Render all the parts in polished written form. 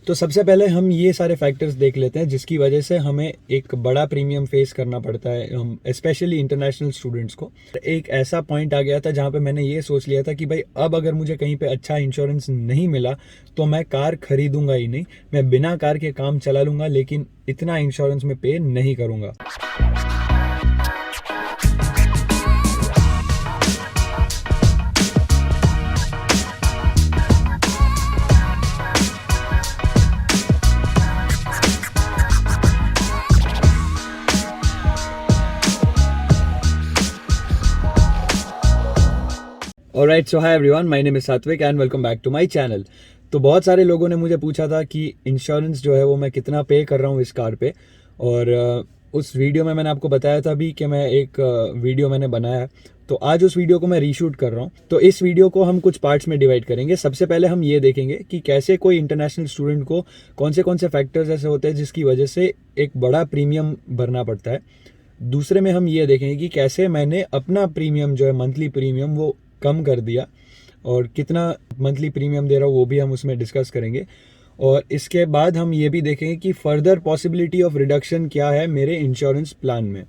तो सबसे पहले हम ये सारे फैक्टर्स देख लेते हैं जिसकी वजह से हमें एक बड़ा प्रीमियम फेस करना पड़ता है, हम स्पेशली इंटरनेशनल स्टूडेंट्स को। एक ऐसा पॉइंट आ गया था जहाँ पे मैंने ये सोच लिया था कि भाई अब अगर मुझे कहीं पे अच्छा इंश्योरेंस नहीं मिला तो मैं कार खरीदूंगा ही नहीं, मैं बिना कार के काम चला लूंगा लेकिन इतना इंश्योरेंस में पे नहीं करूंगा। Alright, so hi everyone, my name is Satvik and welcome back to my channel. तो बहुत सारे लोगों ने मुझे पूछा था कि इंश्योरेंस जो है वो मैं कितना पे कर रहा हूँ इस कार पे। और उस वीडियो में मैंने आपको बताया था भी कि मैं एक वीडियो मैंने बनाया है, तो आज उस वीडियो को मैं रीशूट कर रहा हूँ। तो इस वीडियो को हम कुछ पार्ट्स में डिवाइड करेंगे। सबसे पहले हम ये देखेंगे कि कैसे कोई इंटरनेशनल स्टूडेंट को कौन से फैक्टर्स ऐसे होते हैं जिसकी वजह से एक बड़ा प्रीमियम भरना पड़ता है। दूसरे में हम ये देखेंगे कि कैसे मैंने अपना प्रीमियम जो है मंथली प्रीमियम वो कम कर दिया और कितना मंथली प्रीमियम दे रहा हूँ वो भी हम उसमें डिस्कस करेंगे। और इसके बाद हम ये भी देखेंगे कि फर्दर पॉसिबिलिटी ऑफ रिडक्शन क्या है मेरे इंश्योरेंस प्लान में।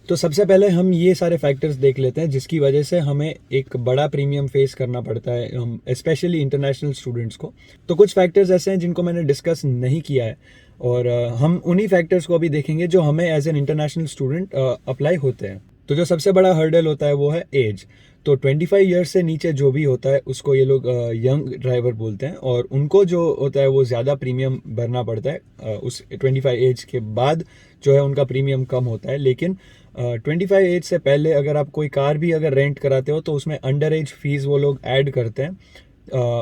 तो सबसे पहले हम ये सारे फैक्टर्स देख लेते हैं जिसकी वजह से हमें एक बड़ा प्रीमियम फेस करना पड़ता है, हम स्पेशली इंटरनेशनल स्टूडेंट्स को। तो कुछ फैक्टर्स ऐसे हैं जिनको मैंने डिस्कस नहीं किया है और हम उन्हीं फैक्टर्स को अभी देखेंगे जो हमें as an international student apply होते हैं। तो जो सबसे बड़ा हर्डल होता है वो है एज। तो 25 ईयर्स से नीचे जो भी होता है उसको ये लोग यंग ड्राइवर बोलते हैं और उनको जो होता है वो ज़्यादा प्रीमियम भरना पड़ता है। उस 25 एज के बाद जो है उनका प्रीमियम कम होता है। लेकिन 25 एज से पहले अगर आप कोई कार भी अगर रेंट कराते हो तो उसमें अंडर एज फीस वो लोग ऐड करते हैं।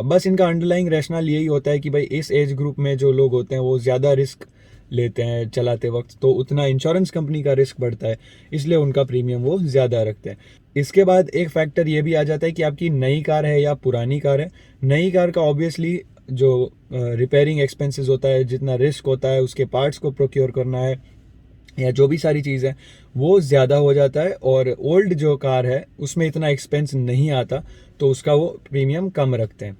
बस इनका अंडरलाइंग रैशनल यही होता है कि भाई इस एज ग्रुप में जो लोग होते हैं वो ज़्यादा रिस्क लेते हैं चलाते वक्त, तो उतना इंश्योरेंस कंपनी का रिस्क बढ़ता है, इसलिए उनका प्रीमियम वो ज़्यादा रखते हैं। इसके बाद एक फैक्टर ये भी आ जाता है कि आपकी नई कार है या पुरानी कार है। नई कार का ऑब्वियसली जो रिपेयरिंग एक्सपेंसेस होता है, जितना रिस्क होता है, उसके पार्ट्स को प्रोक्योर करना है या जो भी सारी चीज़ है वो ज़्यादा हो जाता है। और ओल्ड जो कार है उसमें इतना एक्सपेंस नहीं आता, तो उसका वो प्रीमियम कम रखते हैं।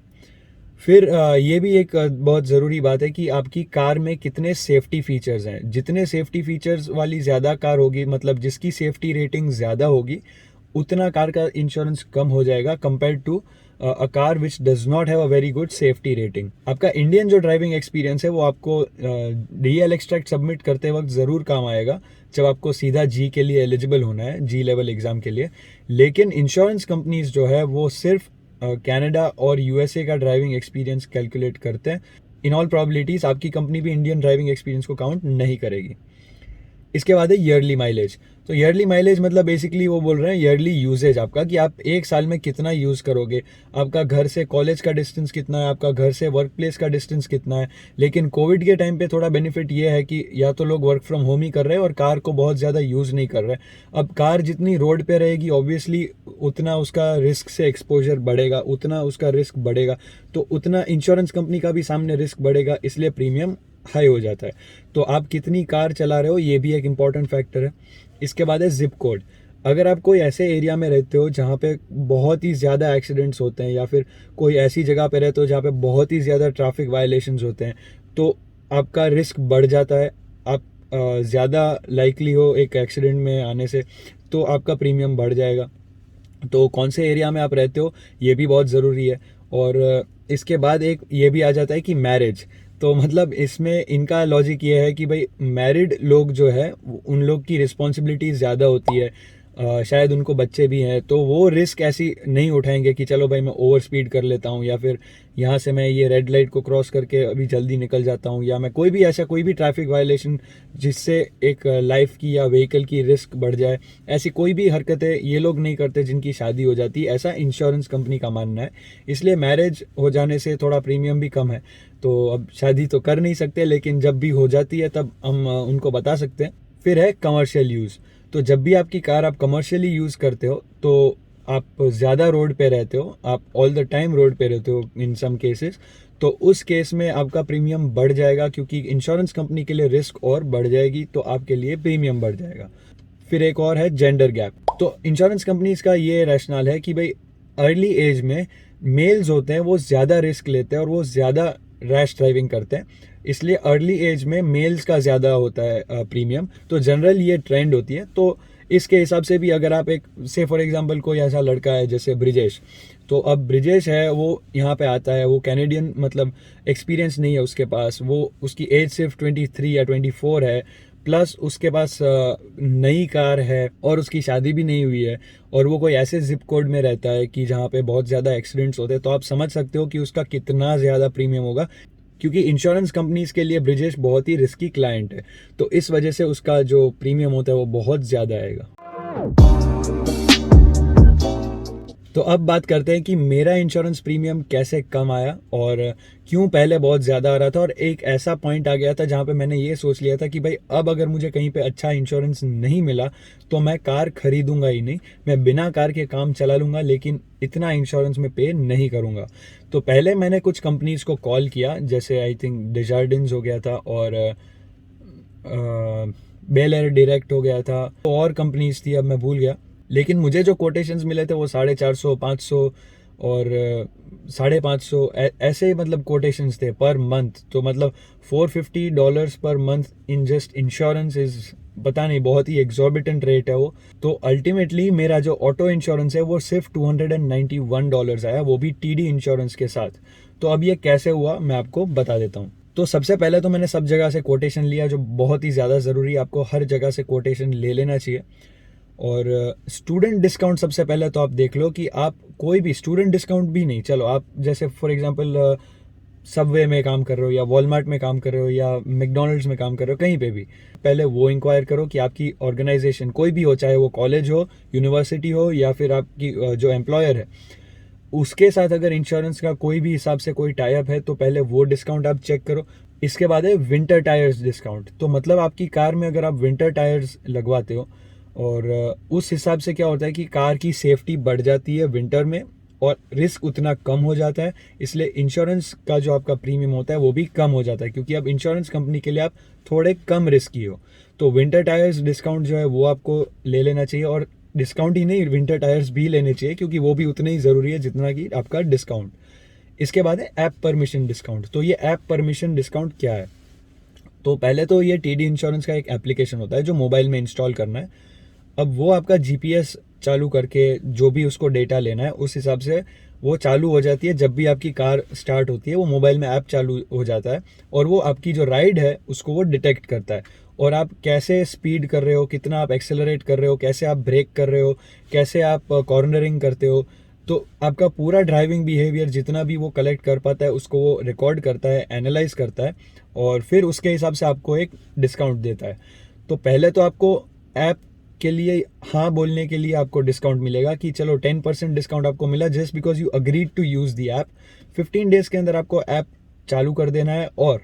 फिर ये भी एक बहुत ज़रूरी बात है कि आपकी कार में कितने सेफ्टी फीचर्स हैं। जितने सेफ्टी फीचर्स वाली ज़्यादा कार होगी, मतलब जिसकी सेफ्टी रेटिंग ज़्यादा होगी, उतना कार का इंश्योरेंस कम हो जाएगा compare to a car which does not have a very good safety rating. आपका इंडियन जो ड्राइविंग एक्सपीरियंस है वो आपको डीएल एक्सट्रैक्ट सबमिट करते वक्त ज़रूर काम आएगा जब आपको सीधा जी के लिए एलिजिबल होना है, जी लेवल एग्ज़ाम के लिए। लेकिन इंश्योरेंस कंपनीज जो है वो सिर्फ कनाडा और यूएसए का ड्राइविंग एक्सपीरियंस कैलकुलेट करते हैं। इन ऑल प्रोबेबिलिटीज आपकी कंपनी भी इंडियन ड्राइविंग एक्सपीरियंस को काउंट नहीं करेगी। इसके बाद है ईयरली माइलेज। तो ईयरली माइलेज मतलब बेसिकली वो बोल रहे हैं ईयरली यूजेज आपका, कि आप एक साल में कितना यूज़ करोगे, आपका घर से कॉलेज का डिस्टेंस कितना है, आपका घर से वर्क प्लेस का डिस्टेंस कितना है। लेकिन कोविड के टाइम पे थोड़ा बेनिफिट ये है कि या तो लोग वर्क फ्रॉम होम ही कर रहे हैं और कार को बहुत ज़्यादा यूज़ नहीं कर रहे। अब कार जितनी रोड पे रहेगी ऑब्वियसली उतना उसका रिस्क से एक्सपोजर बढ़ेगा, उतना उसका रिस्क बढ़ेगा, तो उतना इंश्योरेंस कंपनी का भी सामने रिस्क बढ़ेगा, इसलिए प्रीमियम हाई हो जाता है। तो आप कितनी कार चला रहे हो ये भी एक इंपॉर्टेंट फैक्टर है। इसके बाद है जिप कोड। अगर आप कोई ऐसे एरिया में रहते हो जहाँ पे बहुत ही ज़्यादा एक्सीडेंट्स होते हैं या फिर कोई ऐसी जगह पे रहते हो जहाँ पे बहुत ही ज़्यादा ट्रैफिक वायलेशंस होते हैं, तो आपका रिस्क बढ़ जाता है, आप ज़्यादा लाइकली हो एक एक्सीडेंट में आने से, तो आपका प्रीमियम बढ़ जाएगा। तो कौन से एरिया में आप रहते हो ये भी बहुत ज़रूरी है। और इसके बाद एक ये भी आ जाता है कि मैरिज। तो मतलब इसमें इनका लॉजिक ये है कि भाई मैरिड लोग जो है उन लोग की रिस्पॉन्सिबिलिटी ज़्यादा होती है, शायद उनको बच्चे भी हैं, तो वो रिस्क ऐसी नहीं उठाएंगे कि चलो भाई मैं ओवर स्पीड कर लेता हूँ या फिर यहाँ से मैं ये रेड लाइट को क्रॉस करके अभी जल्दी निकल जाता हूँ, या मैं कोई भी ऐसा कोई भी ट्रैफिक वायलेशन जिससे एक लाइफ की या व्हीकल की रिस्क बढ़ जाए, ऐसी कोई भी हरकतें ये लोग नहीं करते जिनकी शादी हो जाती है, ऐसा इंश्योरेंस कंपनी का मानना है। इसलिए मैरिज हो जाने से थोड़ा प्रीमियम भी कम है। तो अब शादी तो कर नहीं सकते, लेकिन जब भी हो जाती है तब हम उनको बता सकते हैं। फिर है कमर्शियल यूज़। तो जब भी आपकी कार आप कमर्शियली यूज़ करते हो तो आप ज़्यादा रोड पे रहते हो, आप ऑल द टाइम रोड पे रहते हो इन सम केसेस, तो उस केस में आपका प्रीमियम बढ़ जाएगा क्योंकि इंश्योरेंस कंपनी के लिए रिस्क और बढ़ जाएगी, तो आपके लिए प्रीमियम बढ़ जाएगा। फिर एक और है जेंडर गैप। तो इंश्योरेंस कंपनीज का ये रैशनल है कि भाई अर्ली एज में मेल्स होते हैं वो ज़्यादा रिस्क लेते हैं और वो ज़्यादा रैश ड्राइविंग करते हैं, इसलिए अर्ली एज में मेल्स का ज़्यादा होता है प्रीमियम। तो जनरल ये ट्रेंड होती है। तो इसके हिसाब से भी अगर आप एक से फॉर एग्जांपल कोई ऐसा लड़का है जैसे ब्रिजेश, तो अब ब्रिजेश है वो यहाँ पे आता है, वो कैनेडियन मतलब एक्सपीरियंस नहीं है उसके पास, वो उसकी एज सिर्फ 23 या 24 है, प्लस उसके पास नई कार है और उसकी शादी भी नहीं हुई है, और वो कोई ऐसे जिप कोड में रहता है कि जहाँ पे बहुत ज़्यादा एक्सीडेंट्स होते हैं। तो आप समझ सकते हो कि उसका कितना ज़्यादा प्रीमियम होगा, क्योंकि इंश्योरेंस कंपनीज के लिए ब्रिजेश बहुत ही रिस्की क्लाइंट है। तो इस वजह से उसका जो प्रीमियम होता है वो बहुत ज़्यादा आएगा। तो अब बात करते हैं कि मेरा इंश्योरेंस प्रीमियम कैसे कम आया और क्यों पहले बहुत ज़्यादा आ रहा था, और एक ऐसा पॉइंट आ गया था जहाँ पे मैंने ये सोच लिया था कि भाई अब अगर मुझे कहीं पे अच्छा इंश्योरेंस नहीं मिला तो मैं कार खरीदूंगा ही नहीं, मैं बिना कार के काम चला लूँगा, लेकिन इतना इंश्योरेंस में पे नहीं करूँगा। तो पहले मैंने कुछ कंपनीज को कॉल किया, जैसे आई थिंक डेजार्डिन्स हो गया था और बेल एयर डायरेक्ट हो गया था, तो और कंपनीज थी, अब मैं भूल गया। लेकिन मुझे जो कोटेशंस मिले थे वो 450, 500 और 550 ऐसे मतलब कोटेशंस थे पर मंथ। तो मतलब $450 per month in just insurance is, पता नहीं, बहुत ही एग्जॉर्बिटेंट रेट है वो। तो अल्टीमेटली मेरा जो ऑटो इंश्योरेंस है वो सिर्फ $291 आया, वो भी टीडी इंश्योरेंस के साथ। तो अब ये कैसे हुआ मैं आपको बता देता हूँ। तो सबसे पहले तो मैंने सब जगह से कोटेशन लिया, जो बहुत ही ज़्यादा ज़रूरी है, आपको हर जगह से कोटेशन ले लेना चाहिए। और स्टूडेंट डिस्काउंट सबसे पहले तो आप देख लो कि आप कोई भी स्टूडेंट डिस्काउंट भी नहीं, चलो आप जैसे फॉर एग्जांपल सबवे में काम कर रहे हो या वॉलमार्ट में काम कर रहे हो या मैकडोनल्ड्स में काम कर रहे हो, कहीं पे भी पहले वो इंक्वायर करो कि आपकी ऑर्गेनाइजेशन कोई भी हो, चाहे वो कॉलेज हो, यूनिवर्सिटी हो या फिर आपकी जो एम्प्लॉयर है, उसके साथ अगर इंश्योरेंस का कोई भी हिसाब से कोई टाई अप है तो पहले वो डिस्काउंट आप चेक करो। इसके बाद है विंटर टायर्स डिस्काउंट। तो मतलब आपकी कार में अगर आप विंटर टायर्स लगवाते हो और उस हिसाब से क्या होता है कि कार की सेफ्टी बढ़ जाती है विंटर में और रिस्क उतना कम हो जाता है, इसलिए इंश्योरेंस का जो आपका प्रीमियम होता है वो भी कम हो जाता है, क्योंकि अब इंश्योरेंस कंपनी के लिए आप थोड़े कम रिस्की हो। तो विंटर टायर्स डिस्काउंट जो है वो आपको ले लेना चाहिए, और डिस्काउंट ही नहीं, विंटर टायर्स भी लेने चाहिए, क्योंकि वो भी उतने ही ज़रूरी है जितना कि आपका डिस्काउंट। इसके बाद है ऐप परमिशन डिस्काउंट। तो ये ऐप परमिशन डिस्काउंट क्या है? तो पहले तो ये टीडी इंश्योरेंस का एक एप्लीकेशन होता है जो मोबाइल में इंस्टॉल करना है। अब वो आपका जीपीएस चालू करके जो भी उसको डेटा लेना है उस हिसाब से वो चालू हो जाती है। जब भी आपकी कार स्टार्ट होती है वो मोबाइल में ऐप चालू हो जाता है और वो आपकी जो राइड है उसको वो डिटेक्ट करता है, और आप कैसे स्पीड कर रहे हो, कितना आप एक्सेलरेट कर रहे हो, कैसे आप ब्रेक कर रहे हो, कैसे आप कॉर्नरिंग करते हो, तो आपका पूरा ड्राइविंग बिहेवियर जितना भी वो कलेक्ट कर पाता है उसको वो रिकॉर्ड करता है, एनालाइज करता है, और फिर उसके हिसाब से आपको एक डिस्काउंट देता है। तो पहले तो आपको ऐप के लिए हाँ बोलने के लिए आपको डिस्काउंट मिलेगा कि चलो 10% डिस्काउंट आपको मिला just because you agreed to use the app. 15 days के अंदर आपको ऐप चालू कर देना है और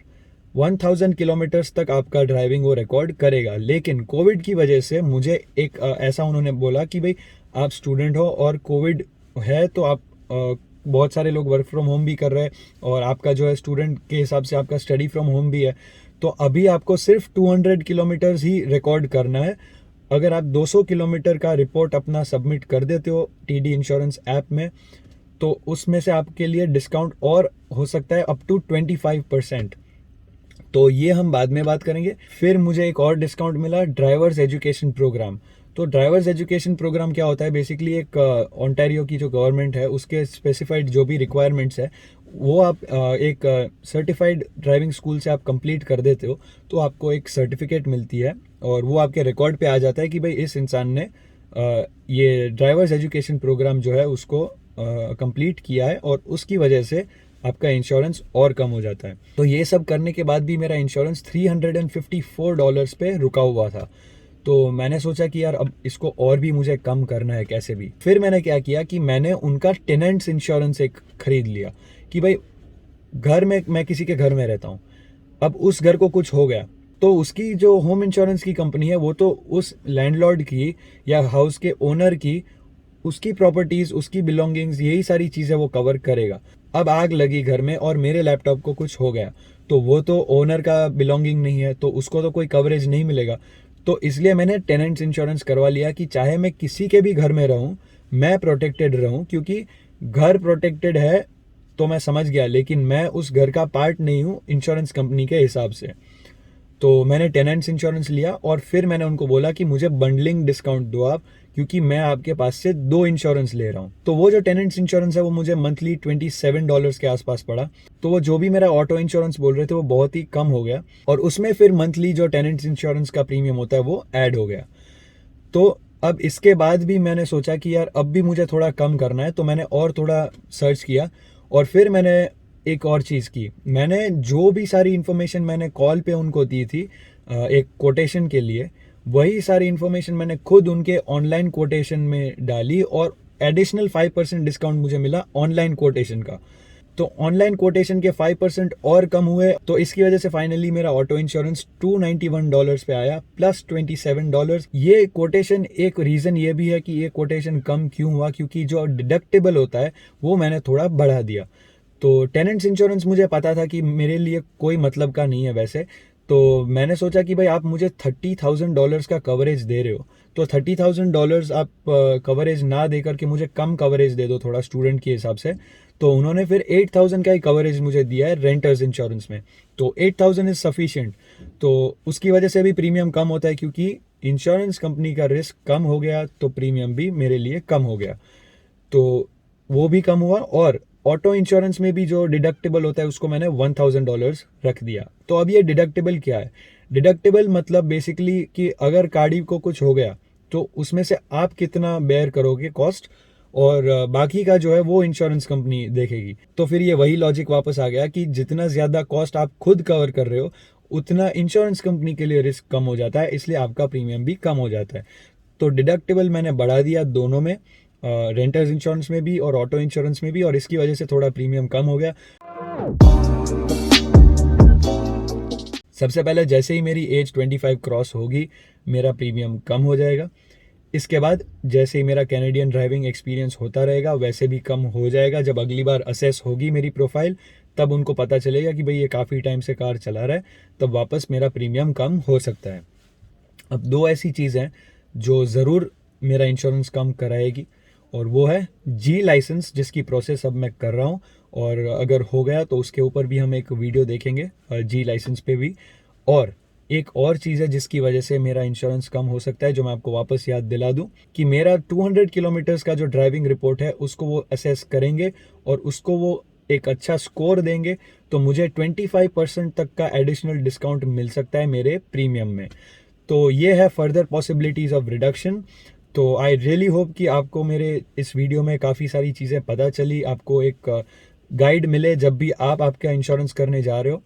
1000 किलोमीटर्स तक आपका ड्राइविंग वो रिकॉर्ड करेगा। लेकिन कोविड की वजह से मुझे एक ऐसा उन्होंने बोला कि भाई आप स्टूडेंट हो और कोविड है तो आप बहुत सारे लोग वर्क फ्रॉम होम भी कर रहे हैं और आपका जो है स्टूडेंट के हिसाब से आपका स्टडी फ्रॉम होम भी है, तो अभी आपको सिर्फ 200 किलोमीटर्स ही रिकॉर्ड करना है। अगर आप 200 किलोमीटर का रिपोर्ट अपना सबमिट कर देते हो टीडी इंश्योरेंस ऐप में तो उसमें से आपके लिए डिस्काउंट और हो सकता है अप टू 25%। तो ये हम बाद में बात करेंगे। फिर मुझे एक और डिस्काउंट मिला, ड्राइवर्स एजुकेशन प्रोग्राम। तो ड्राइवर्स एजुकेशन प्रोग्राम क्या होता है? बेसिकली एक ओंटारियो की जो गवर्नमेंट है उसके स्पेसिफाइड जो भी रिक्वायरमेंट्स है वो आप एक सर्टिफाइड ड्राइविंग स्कूल से आप कंप्लीट कर देते हो तो आपको एक सर्टिफिकेट मिलती है और वो आपके रिकॉर्ड पे आ जाता है कि भाई इस इंसान ने ये ड्राइवर्स एजुकेशन प्रोग्राम जो है उसको कंप्लीट किया है और उसकी वजह से आपका इंश्योरेंस और कम हो जाता है। तो ये सब करने के बाद भी मेरा इंश्योरेंस $354 पे रुका हुआ था। तो मैंने सोचा कि यार अब इसको और भी मुझे कम करना है कैसे भी। फिर मैंने क्या किया कि मैंने उनका टेनेंट्स इंश्योरेंस एक खरीद लिया कि भाई घर में मैं किसी के घर में रहता हूँ, अब उस घर को कुछ हो गया तो उसकी जो होम इंश्योरेंस की कंपनी है वो तो उस लैंडलॉर्ड की या हाउस के ओनर की उसकी प्रॉपर्टीज, उसकी बिलोंगिंग्स, यही सारी चीजें वो कवर करेगा। अब आग लगी घर में और मेरे लैपटॉप को कुछ हो गया तो वो तो ओनर का बिलोंगिंग नहीं है तो उसको तो कोई कवरेज नहीं मिलेगा। तो इसलिए मैंने टेनेंट्स इंश्योरेंस करवा लिया कि चाहे मैं किसी के भी घर में रहूं मैं प्रोटेक्टेड रहूं, क्योंकि घर प्रोटेक्टेड है तो मैं समझ गया, लेकिन मैं उस घर का पार्ट नहीं हूँ इंश्योरेंस कंपनी के हिसाब से। तो मैंने टेनेंट्स इंश्योरेंस लिया और फिर मैंने उनको बोला कि मुझे बंडलिंग डिस्काउंट दो आप, क्योंकि मैं आपके पास से 2 इंश्योरेंस ले रहा हूँ। तो वो जो टेनेंट्स इंश्योरेंस है वो मुझे मंथली $27 के आसपास पड़ा। तो वो जो भी मेरा ऑटो इंश्योरेंस बोल रहे थे वो बहुत ही कम हो गया, और उसमें फिर मंथली जो टेनेंट्स इंश्योरेंस का प्रीमियम होता है वो ऐड हो गया। तो अब इसके बाद भी मैंने सोचा कि यार अब भी मुझे थोड़ा कम करना है, तो मैंने और थोड़ा सर्च किया, और फिर मैंने एक और चीज़ की। मैंने जो भी सारी इन्फॉर्मेशन मैंने कॉल पे उनको दी थी एक कोटेशन के लिए, वही सारी इन्फॉर्मेशन मैंने खुद उनके ऑनलाइन कोटेशन में डाली, और एडिशनल 5% डिस्काउंट मुझे मिला ऑनलाइन कोटेशन का। तो ऑनलाइन कोटेशन के 5% और कम हुए, तो इसकी वजह से फाइनली मेरा ऑटो इंश्योरेंस $291 पे आया प्लस $27। ये कोटेशन, एक रीज़न ये भी है कि ये कोटेशन कम क्यों हुआ, क्योंकि जो डिडक्टेबल होता है वो मैंने थोड़ा बढ़ा दिया। तो टेनेंट्स इंश्योरेंस मुझे पता था कि मेरे लिए कोई मतलब का नहीं है वैसे, तो मैंने सोचा कि भाई आप मुझे $30,000 का कवरेज दे रहे हो, तो $30,000 आप कवरेज ना दे करके मुझे कम कवरेज दे दो थोड़ा स्टूडेंट के हिसाब से। तो उन्होंने फिर 8,000 का ही कवरेज मुझे दिया है रेंटर्स इंश्योरेंस में। तो 8,000 इज सफिशिएंट। तो उसकी वजह से भी प्रीमियम कम होता है, क्योंकि इंश्योरेंस कंपनी का रिस्क कम हो गया तो प्रीमियम भी मेरे लिए कम हो गया। तो वो भी कम हुआ, और ऑटो इंश्योरेंस में भी जो डिडक्टेबल होता है उसको मैंने $1,000 रख दिया। तो अब ये डिडक्टेबल क्या है? डिडक्टेबल मतलब बेसिकली कि अगर गाड़ी को कुछ हो गया तो उसमें से आप कितना बेयर करोगे कॉस्ट, और बाकी का जो है वो इंश्योरेंस कंपनी देखेगी। तो फिर ये वही लॉजिक वापस आ गया कि जितना ज़्यादा कॉस्ट आप खुद कवर कर रहे हो उतना इंश्योरेंस कंपनी के लिए रिस्क कम हो जाता है, इसलिए आपका प्रीमियम भी कम हो जाता है। तो डिडक्टेबल मैंने बढ़ा दिया दोनों में, रेंटर्स इंश्योरेंस में भी और ऑटो इंश्योरेंस में भी, और इसकी वजह से थोड़ा प्रीमियम कम हो गया। सबसे पहले जैसे ही मेरी एज 25 क्रॉस होगी मेरा प्रीमियम कम हो जाएगा। इसके बाद जैसे ही मेरा कैनेडियन ड्राइविंग एक्सपीरियंस होता रहेगा वैसे भी कम हो जाएगा। जब अगली बार असेस होगी मेरी प्रोफाइल तब उनको पता चलेगा कि भाई ये काफ़ी टाइम से कार चला रहा है, तब वापस मेरा प्रीमियम कम हो सकता है। अब 2 ऐसी चीज़ हैं जो ज़रूर मेरा इंश्योरेंस कम कराएगी, और वो है जी लाइसेंस, जिसकी प्रोसेस अब मैं कर रहा हूँ, और अगर हो गया तो उसके ऊपर भी हम एक वीडियो देखेंगे जी लाइसेंस पे भी। और एक और चीज़ है जिसकी वजह से मेरा इंश्योरेंस कम हो सकता है, जो मैं आपको वापस याद दिला दूं, कि मेरा 200 किलोमीटर्स का जो ड्राइविंग रिपोर्ट है उसको वो असेस करेंगे और उसको वो एक अच्छा स्कोर देंगे, तो मुझे 25% तक का एडिशनल डिस्काउंट मिल सकता है मेरे प्रीमियम में। तो ये है फर्दर पॉसिबिलिटीज़ ऑफ रिडक्शन। तो आई रियली होप कि आपको मेरे इस वीडियो में काफ़ी सारी चीज़ें पता चली, आपको एक गाइड मिले जब भी आप आपका इंश्योरेंस करने जा रहे हो।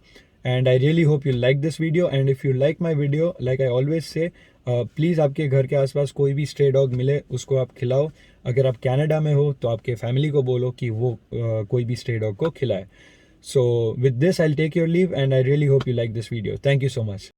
And I really hope you like this video, and if you like my video, like I always say, please आपके घर के आसपास कोई भी स्ट्रे डॉग मिले उसको आप खिलाओ। अगर आप कनाडा में हो तो आपके फैमिली को बोलो कि वो कोई भी स्ट्रे डॉग को खिलाए। So with this I take your leave, and I really hope you like this video. Thank you so much.